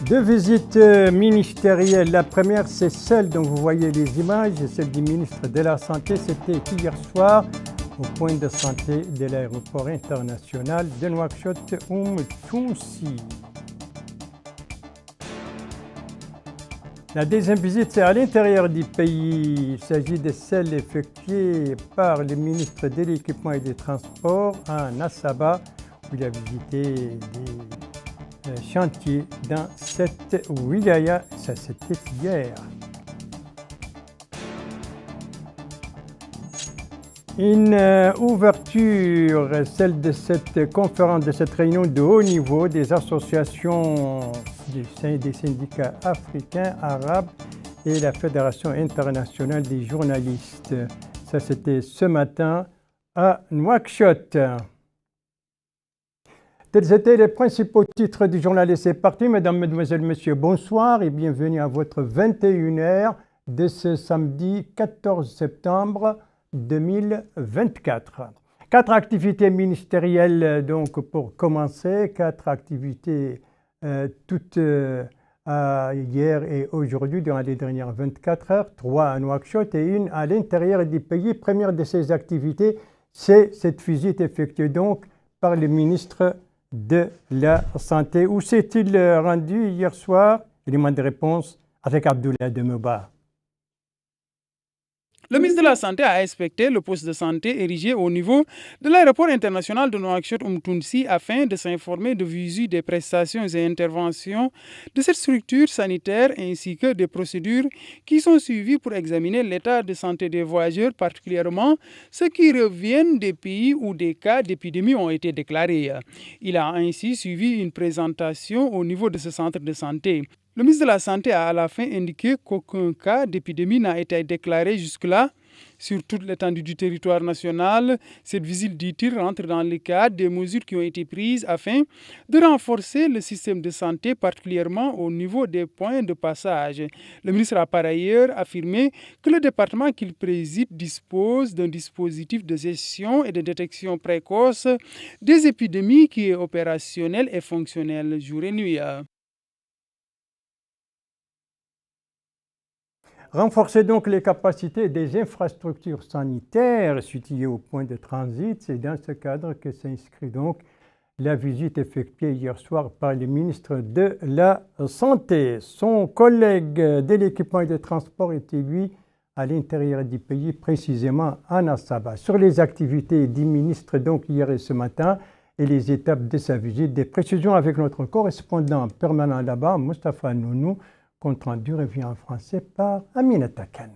Deux visites ministérielles. La première, c'est celle dont vous voyez les images, celle du ministre de la Santé. C'était hier soir au point de santé de l'aéroport international de Nouakchott Tounsi. La deuxième visite, c'est à l'intérieur du pays. Il s'agit de celle effectuée par le ministre de l'Équipement et des Transports à Nassaba, où il a visité des chantiers dans cette wilaya. Ça, c'était hier. Une ouverture, celle de cette conférence, de cette réunion de haut niveau des associations des syndicats africains, arabes et la Fédération internationale des journalistes. Ça, c'était ce matin à Nouakchott. Tels étaient les principaux titres du journal et c'est parti. Mesdames, Mesdemoiselles, Messieurs, bonsoir et bienvenue à votre 21h de ce samedi 14 septembre 2024. 4 activités ministérielles donc pour commencer, 4 activités toutes hier et aujourd'hui durant les dernières 24 heures, 3 à Nouakchott et 1 à l'intérieur du pays. Première de ces activités, c'est cette visite effectuée donc par le ministre de la Santé. Où s'est-il rendu hier soir? Élément de réponse avec Abdoulaye Demeba. Le ministre de la Santé a inspecté le poste de santé érigé au niveau de l'aéroport international de Nouakchott Tounsi afin de s'informer de visu des prestations et interventions de cette structure sanitaire ainsi que des procédures qui sont suivies pour examiner l'état de santé des voyageurs, particulièrement ceux qui reviennent des pays où des cas d'épidémie ont été déclarés. Il a ainsi suivi une présentation au niveau de ce centre de santé. Le ministre de la Santé a à la fin indiqué qu'aucun cas d'épidémie n'a été déclaré jusque-là sur toute l'étendue du territoire national. Cette visite, dit-il, rentre dans le cadre des mesures qui ont été prises afin de renforcer le système de santé, particulièrement au niveau des points de passage. Le ministre a par ailleurs affirmé que le département qu'il préside dispose d'un dispositif de gestion et de détection précoce des épidémies qui est opérationnel et fonctionnel jour et nuit. Renforcer donc les capacités des infrastructures sanitaires situées au point de transit, c'est dans ce cadre que s'inscrit donc la visite effectuée hier soir par le ministre de la Santé. Son collègue de l'équipement et des transports était lui à l'intérieur du pays, précisément à Nassaba. Sur les activités du ministre donc hier et ce matin et les étapes de sa visite, des précisions avec notre correspondant permanent là-bas, Moustapha Nounou. Compte rendu revient en français par Aminata Khan.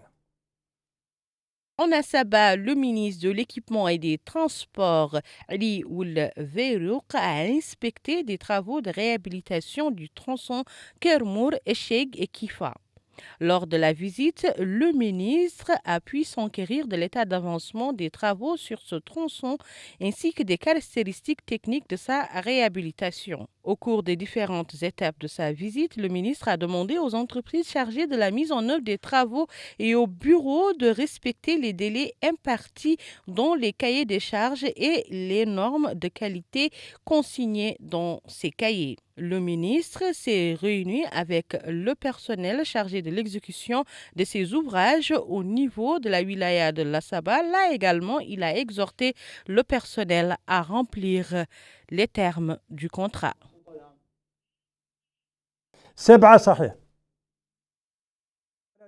En Nassaba, le ministre de l'Équipement et des Transports, Ali Ould Veyrouk, a inspecté des travaux de réhabilitation du tronçon Kermour, Echeg et Kifa. Lors de la visite, le ministre a pu s'enquérir de l'état d'avancement des travaux sur ce tronçon ainsi que des caractéristiques techniques de sa réhabilitation. Au cours des différentes étapes de sa visite, le ministre a demandé aux entreprises chargées de la mise en œuvre des travaux et aux bureaux de respecter les délais impartis dans les cahiers des charges et les normes de qualité consignées dans ces cahiers. Le ministre s'est réuni avec le personnel chargé de l'exécution de ces ouvrages au niveau de la wilaya de Nassaba. Là également, il a exhorté le personnel à remplir les termes du contrat.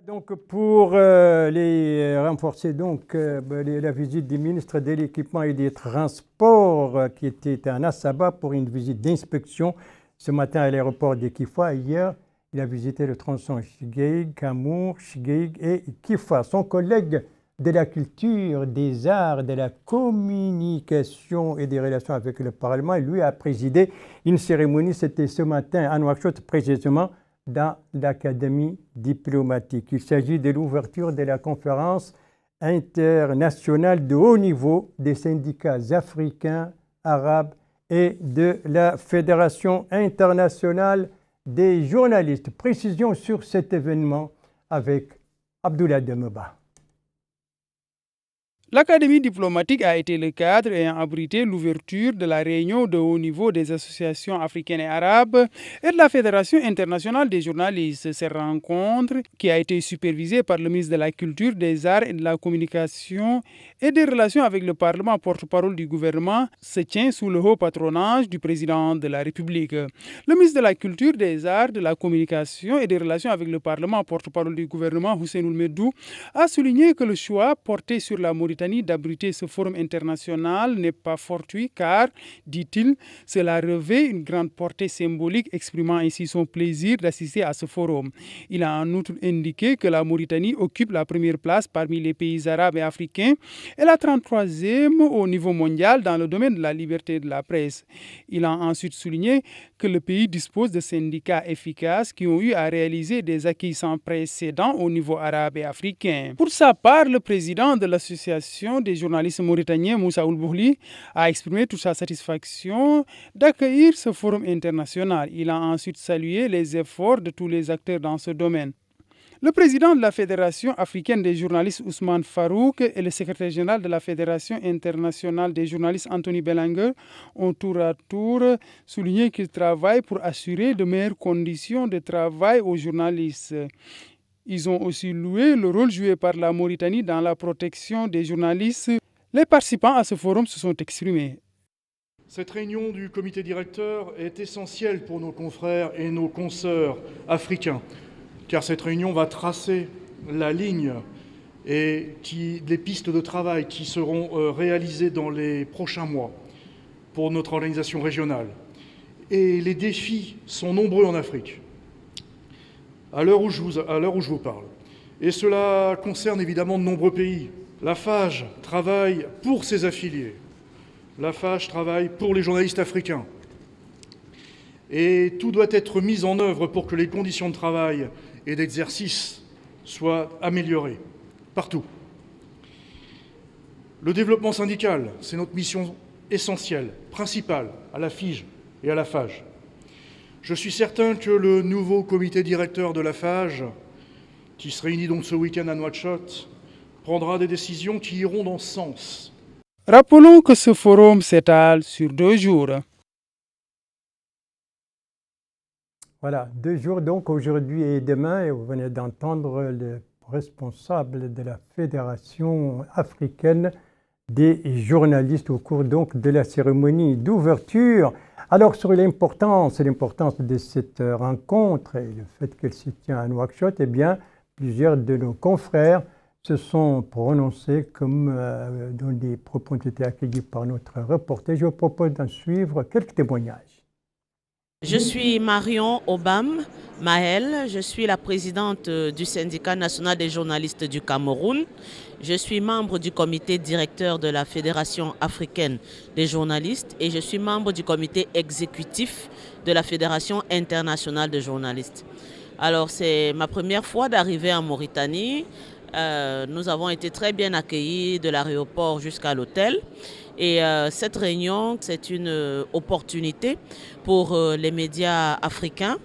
Donc pour les renforcer donc la visite du ministre de l'Équipement et des Transports qui était à Nassaba pour une visite d'inspection ce matin à l'aéroport de Kifa. Hier, il a visité le tronçon Chigueig, Kamour, Chigueig et Kifa. Son collègue de la culture, des arts, de la communication et des relations avec le Parlement, lui a présidé une cérémonie, c'était ce matin à Nouakchott, précisément dans l'Académie diplomatique. Il s'agit de l'ouverture de la conférence internationale de haut niveau des syndicats africains, arabes et de la Fédération internationale des journalistes. Précision sur cet événement avec Abdoulaye Demeba. L'Académie diplomatique a été le cadre ayant abrité l'ouverture de la réunion de haut niveau des associations africaines et arabes et de la Fédération internationale des journalistes. Cette rencontre, qui a été supervisée par le ministre de la Culture, des Arts et de la Communication et des Relations avec le Parlement, porte-parole du gouvernement, se tient sous le haut patronage du président de la République. Le ministre de la Culture, des Arts, de la Communication et des Relations avec le Parlement, porte-parole du gouvernement, Hussein Medou, a souligné que le choix porté sur la Mauritanie d'abriter ce forum international n'est pas fortuit car, dit-il, cela revêt une grande portée symbolique, exprimant ainsi son plaisir d'assister à ce forum. Il a en outre indiqué que la Mauritanie occupe la première place parmi les pays arabes et africains et la 33e au niveau mondial dans le domaine de la liberté de la presse. Il a ensuite souligné que le pays dispose de syndicats efficaces qui ont eu à réaliser des acquis sans précédent au niveau arabe et africain. Pour sa part, le président de l'association des journalistes mauritaniens, Moussa Oulbouli, a exprimé toute sa satisfaction d'accueillir ce forum international. Il a ensuite salué les efforts de tous les acteurs dans ce domaine. Le président de la Fédération africaine des journalistes, Ousmane Farouk, et le secrétaire général de la Fédération internationale des journalistes, Anthony Bellanger, ont tour à tour souligné qu'ils travaillent pour assurer de meilleures conditions de travail aux journalistes. Ils ont aussi loué le rôle joué par la Mauritanie dans la protection des journalistes. Les participants à ce forum se sont exprimés. Cette réunion du comité directeur est essentielle pour nos confrères et nos consoeurs africains, car cette réunion va tracer la ligne et les pistes de travail qui seront réalisées dans les prochains mois pour notre organisation régionale. Et les défis sont nombreux en Afrique, à l'heure où je vous parle. Et cela concerne évidemment de nombreux pays. La FAJ travaille pour ses affiliés. La FAJ travaille pour les journalistes africains. Et tout doit être mis en œuvre pour que les conditions de travail et d'exercice soient améliorées, partout. Le développement syndical, c'est notre mission essentielle, principale, à la FIJ et à la FAJ. Je suis certain que le nouveau comité directeur de la FAJ, qui se réunit donc ce week-end à Nouakchott, prendra des décisions qui iront dans ce sens. Rappelons que ce forum s'étale sur 2 jours. Voilà, 2 jours donc, aujourd'hui et demain, et vous venez d'entendre le responsable de la Fédération africaine des journalistes au cours donc de la cérémonie d'ouverture. Alors sur l'importance de cette rencontre et le fait qu'elle se tient à Nouakchott, eh bien, plusieurs de nos confrères se sont prononcés comme dont des propos ont été accueillis par notre reporter. Je vous propose d'en suivre quelques témoignages. Je suis Marion Obam Mahel, je suis la présidente du syndicat national des journalistes du Cameroun. Je suis membre du comité directeur de la Fédération africaine des journalistes et je suis membre du comité exécutif de la Fédération internationale des journalistes. Alors c'est ma première fois d'arriver en Mauritanie. Nous avons été très bien accueillis de l'aéroport jusqu'à l'hôtel. Et cette réunion, c'est une opportunité pour les médias africains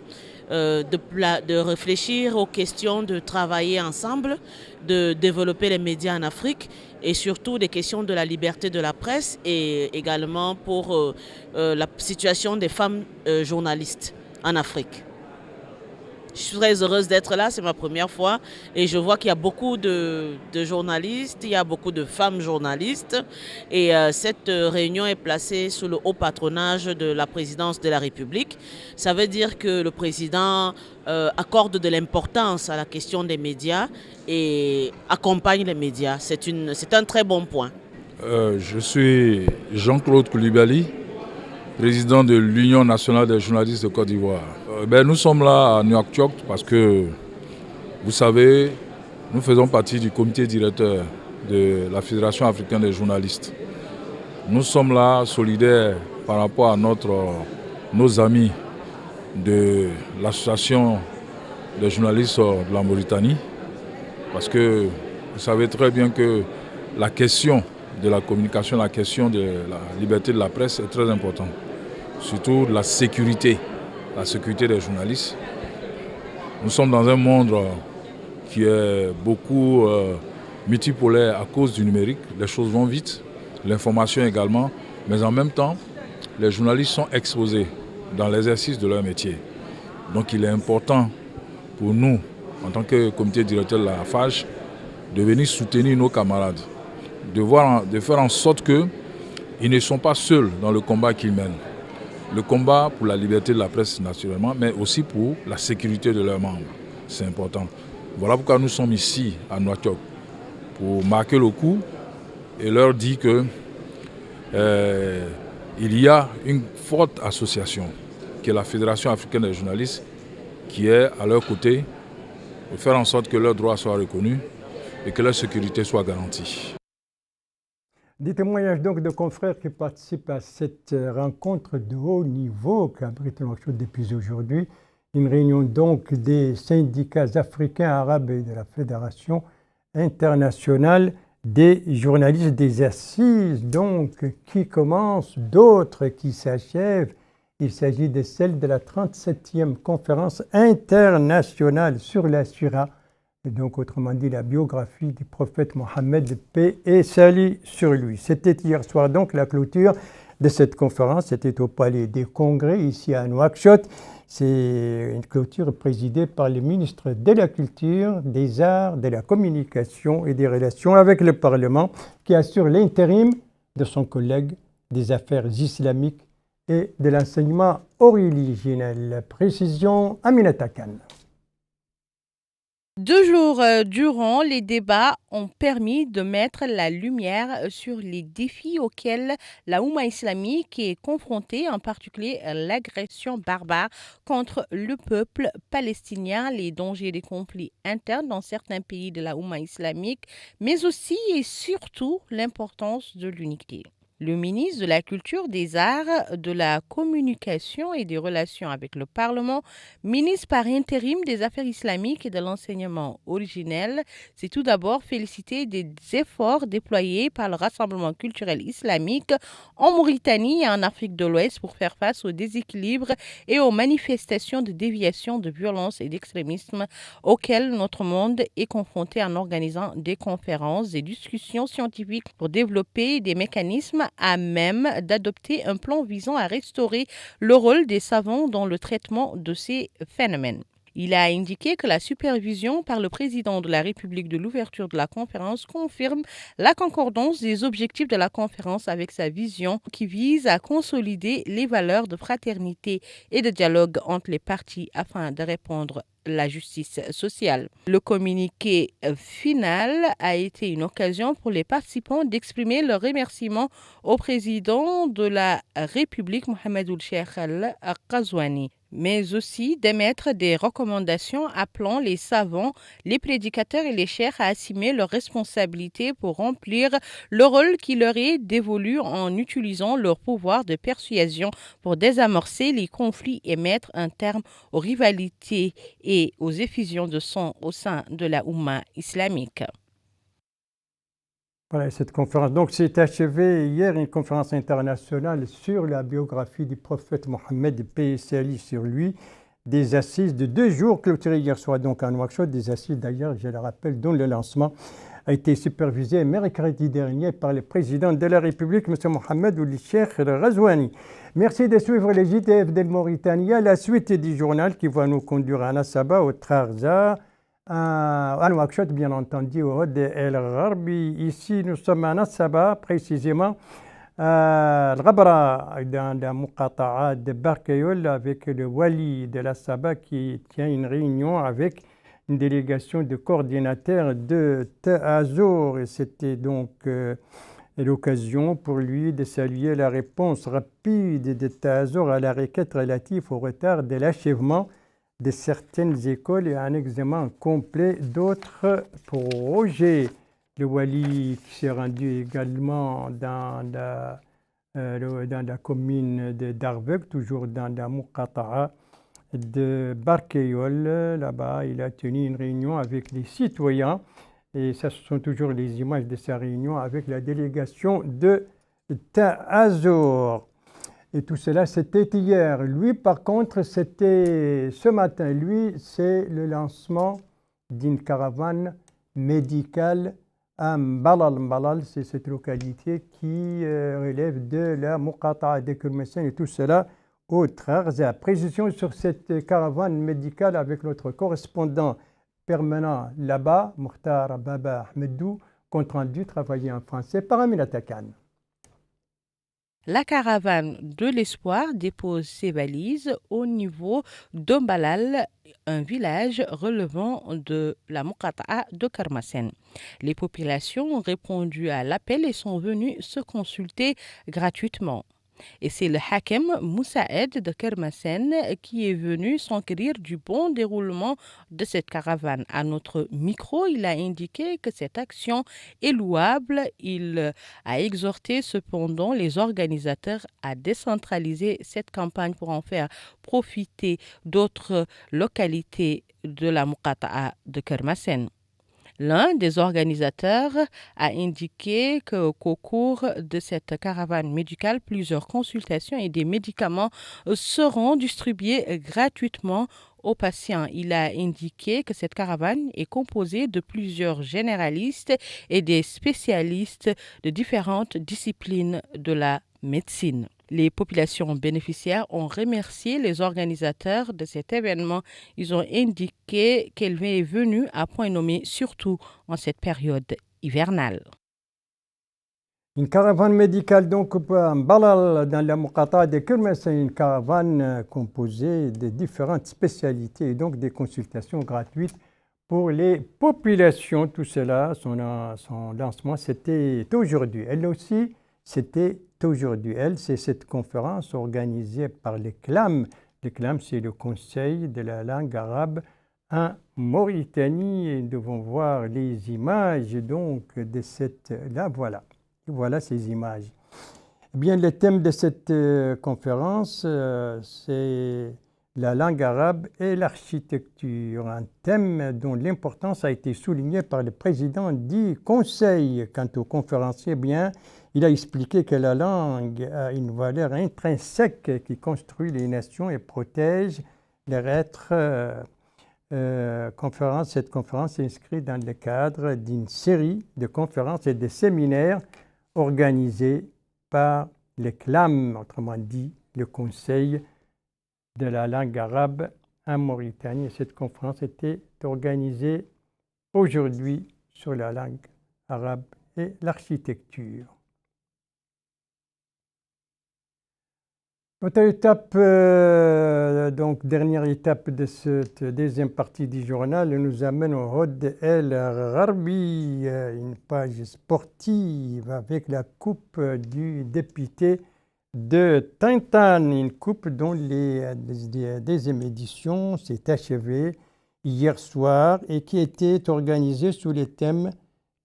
de réfléchir aux questions, de travailler ensemble, de développer les médias en Afrique et surtout des questions de la liberté de la presse et également pour la situation des femmes journalistes en Afrique. Je suis très heureuse d'être là, c'est ma première fois et je vois qu'il y a beaucoup de journalistes, il y a beaucoup de femmes journalistes et cette réunion est placée sous le haut patronage de la présidence de la République. Ça veut dire que le président accorde de l'importance à la question des médias et accompagne les médias. C'est un très bon point. Je suis Jean-Claude Koulibaly, président de l'Union nationale des journalistes de Côte d'Ivoire. Nous sommes là à Nouakchott parce que, vous savez, nous faisons partie du comité directeur de la Fédération africaine des journalistes. Nous sommes là solidaires par rapport à nos amis de l'association des journalistes de la Mauritanie parce que vous savez très bien que la question de la communication, la question de la liberté de la presse est très importante. Surtout la sécurité des journalistes. Nous sommes dans un monde qui est beaucoup multipolaire à cause du numérique. Les choses vont vite, l'information également, mais en même temps, les journalistes sont exposés dans l'exercice de leur métier. Donc il est important pour nous, en tant que comité directeur de la FAGE, de venir soutenir nos camarades, de faire en sorte qu'ils ne sont pas seuls dans le combat qu'ils mènent. Le combat pour la liberté de la presse naturellement, mais aussi pour la sécurité de leurs membres. C'est important. Voilà pourquoi nous sommes ici à Nouakchott, pour marquer le coup et leur dire que il y a une forte association qui est la Fédération africaine des journalistes qui est à leur côté pour faire en sorte que leurs droits soient reconnus et que leur sécurité soit garantie. Des témoignages donc de confrères qui participent à cette rencontre de haut niveau qu'abrite Nouakchott depuis aujourd'hui. Une réunion donc des syndicats africains, arabes et de la Fédération internationale des journalistes, des assises donc qui commencent, d'autres qui s'achèvent. Il s'agit de celle de la 37e conférence internationale sur la Sira, et donc autrement dit la biographie du prophète Mohammed, paix et salut sur lui. C'était hier soir donc la clôture de cette conférence, c'était au Palais des Congrès ici à Nouakchott. C'est une clôture présidée par le ministre de la Culture, des Arts, de la Communication et des Relations avec le Parlement, qui assure l'intérim de son collègue des Affaires islamiques et de l'enseignement originel. Précision, Aminata Khan. 2 jours durant, les débats ont permis de mettre la lumière sur les défis auxquels la Oumma islamique est confrontée, en particulier l'agression barbare contre le peuple palestinien, les dangers des conflits internes dans certains pays de la Oumma islamique, mais aussi et surtout l'importance de l'unité. Le ministre de la Culture, des Arts, de la Communication et des Relations avec le Parlement, ministre par intérim des Affaires islamiques et de l'enseignement originel, s'est tout d'abord félicité des efforts déployés par le Rassemblement culturel islamique en Mauritanie et en Afrique de l'Ouest pour faire face aux déséquilibres et aux manifestations de déviation, de violence et d'extrémisme auxquelles notre monde est confronté en organisant des conférences, des discussions scientifiques pour développer des mécanismes à même d'adopter un plan visant à restaurer le rôle des savants dans le traitement de ces phénomènes. Il a indiqué que la supervision par le président de la République de l'ouverture de la conférence confirme la concordance des objectifs de la conférence avec sa vision qui vise à consolider les valeurs de fraternité et de dialogue entre les parties afin de répondre la justice sociale. Le communiqué final a été une occasion pour les participants d'exprimer leur remerciement au président de la République, Mohamed Ould Cheikh Al-Ghazouani, mais aussi d'émettre des recommandations appelant les savants, les prédicateurs et les cheikhs à assumer leurs responsabilités pour remplir le rôle qui leur est dévolu en utilisant leur pouvoir de persuasion pour désamorcer les conflits et mettre un terme aux rivalités et aux effusions de sang au sein de la Oumma islamique. Voilà, cette conférence donc s'est achevée hier, une conférence internationale sur la biographie du prophète Mohammed, paix et salut sur lui, des assises de 2 jours clôturées hier soir donc à Nouakchott, des assises d'ailleurs, je le rappelle, dont le lancement a été supervisé mercredi dernier par le président de la République, M. Mohamed Ould Cheikh Ghazouani. Merci de suivre les JTF de Mauritanie, la suite du journal qui va nous conduire à Nassaba, au Trarza, à Nouakchott, bien entendu, au Hod El Gharbi. Ici, nous sommes à Nassaba, précisément, à Al-Ghabra, dans la Muqata'a de Barkayol, avec le Wali de la Saba qui tient une réunion avec une délégation de coordinateurs de Ta'azour. Et c'était donc l'occasion pour lui de saluer la réponse rapide de Ta'azour à la requête relative au retard de l'achèvement de certaines écoles et un examen complet d'autres projets. Le Wali qui s'est rendu également dans la commune de Darvek, toujours dans la Muqata'a de Barkayol. Là-bas, il a tenu une réunion avec les citoyens et ce sont toujours les images de sa réunion avec la délégation de Ta'azour. Et tout cela, c'était hier. Lui, par contre, c'était ce matin. Lui, c'est le lancement d'une caravane médicale à Mbalal. Mbalal, c'est cette localité qui relève de la Muqata'a de Kermessin et tout cela au Trarza. Précision sur cette caravane médicale avec notre correspondant permanent là-bas, Mokhtar Baba Ahmedou, compte rendu travaillé en français par Aminata Khan. La caravane de l'espoir dépose ses valises au niveau d'Ombalal, un village relevant de la Muqata'a de Kermessin. Les populations ont répondu à l'appel et sont venues se consulter gratuitement. Et c'est le Hakem Moussaed de Kermessin qui est venu s'enquérir du bon déroulement de cette caravane. À notre micro, il a indiqué que cette action est louable. Il a exhorté cependant les organisateurs à décentraliser cette campagne pour en faire profiter d'autres localités de la Muqata'a de Kermessin. L'un des organisateurs a indiqué qu'au cours de cette caravane médicale, plusieurs consultations et des médicaments seront distribués gratuitement aux patients. Il a indiqué que cette caravane est composée de plusieurs généralistes et des spécialistes de différentes disciplines de la médecine. Les populations bénéficiaires ont remercié les organisateurs de cet événement. Ils ont indiqué qu'elle est venue à point nommé, surtout en cette période hivernale. Une caravane médicale donc à Mbalal dans la Muqata'a de Kermessin, une caravane composée de différentes spécialités et donc des consultations gratuites pour les populations. Tout cela, son lancement, c'était aujourd'hui. Elle aussi, c'était aujourd'hui. C'est cette conférence organisée par l'ECLAM. L'ECLAM, c'est le Conseil de la langue arabe en Mauritanie. Et nous devons voir les images donc de cette... Là, voilà. Voilà ces images. Eh bien, le thème de cette conférence, c'est la langue arabe et l'architecture. Un thème dont l'importance a été soulignée par le président du Conseil. Quant au conférencier, bien, il a expliqué que la langue a une valeur intrinsèque qui construit les nations et protège leur être. Cette conférence s'inscrit dans le cadre d'une série de conférences et de séminaires organisés par l'ECLAM, autrement dit le Conseil de la langue arabe en Mauritanie. Cette conférence était organisée aujourd'hui sur la langue arabe et l'architecture. Autre étape, donc dernière étape de cette deuxième partie du journal, nous amène au Hod El Gharbi, une page sportive avec la coupe du député de Tintan, une coupe dont la deuxième édition s'est achevée hier soir et qui était organisée sous le thème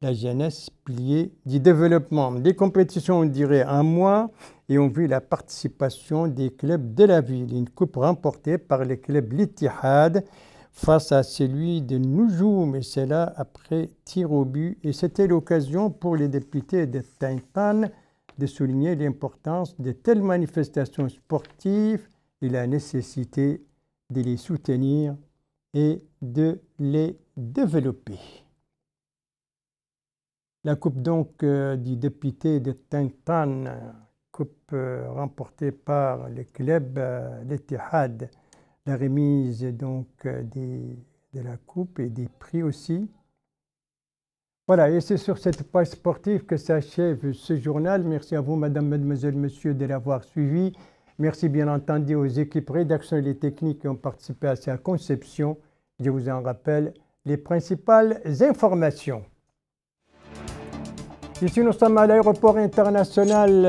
La jeunesse pliée du développement. Des compétitions, on dirait, un mois et on vit la participation des clubs de la ville. Une coupe remportée par le club L'Ittihad face à celui de Noujoum, et c'est là après tir au but. Et c'était l'occasion pour les députés de Tintan de souligner l'importance de telles manifestations sportives et la nécessité de les soutenir et de les développer. La coupe donc du député de Tintan, coupe remportée par le club L'Ittihad, la remise donc de la coupe et des prix aussi. Voilà, et c'est sur cette page sportive que s'achève ce journal. Merci à vous, madame, mademoiselle, monsieur, de l'avoir suivi. Merci bien entendu aux équipes rédaction et les techniques qui ont participé à sa conception. Je vous en rappelle les principales informations. Ici, nous sommes à l'aéroport international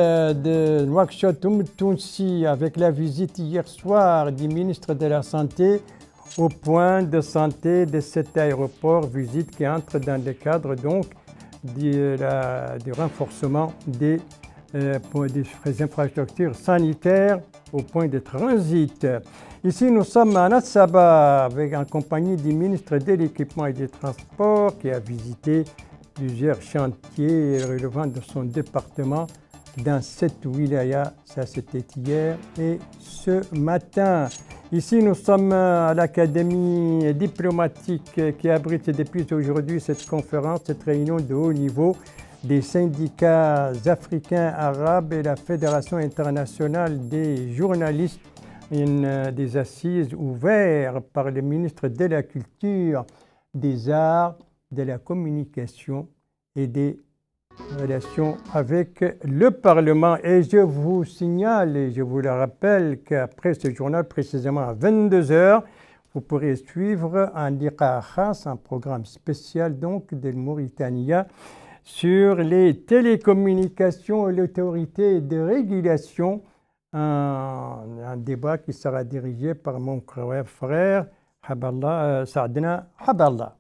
de Nouakchott-Oumtounsy avec la visite hier soir du ministre de la Santé au point de santé de cet aéroport, visite qui entre dans le cadre donc du renforcement des infrastructures sanitaires au point de transit. Ici, nous sommes à Nassaba en compagnie du ministre de l'Équipement et des Transports qui a visité plusieurs chantiers relevant de son département dans cette wilaya. Ça, c'était hier et ce matin. Ici, nous sommes à l'Académie diplomatique qui abrite depuis aujourd'hui cette conférence, cette réunion de haut niveau des syndicats africains, arabes et la Fédération internationale des journalistes, une des assises ouvertes par le ministre de la Culture, des Arts, de la Communication et des Relations avec le Parlement. Et je vous signale et je vous le rappelle qu'après ce journal, précisément à 22h, vous pourrez suivre un liqa khas, un programme spécial donc de Mauritania sur les télécommunications et l'autorité de régulation, un débat qui sera dirigé par mon frère Saadna Haballah.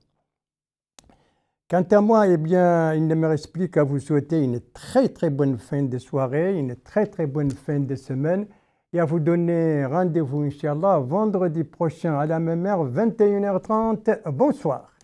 Quant à moi, eh bien, il ne me reste plus qu'à vous souhaiter une très bonne fin de soirée, une très bonne fin de semaine et à vous donner rendez-vous, Inch'Allah, vendredi prochain à la même heure, 21h30. Bonsoir.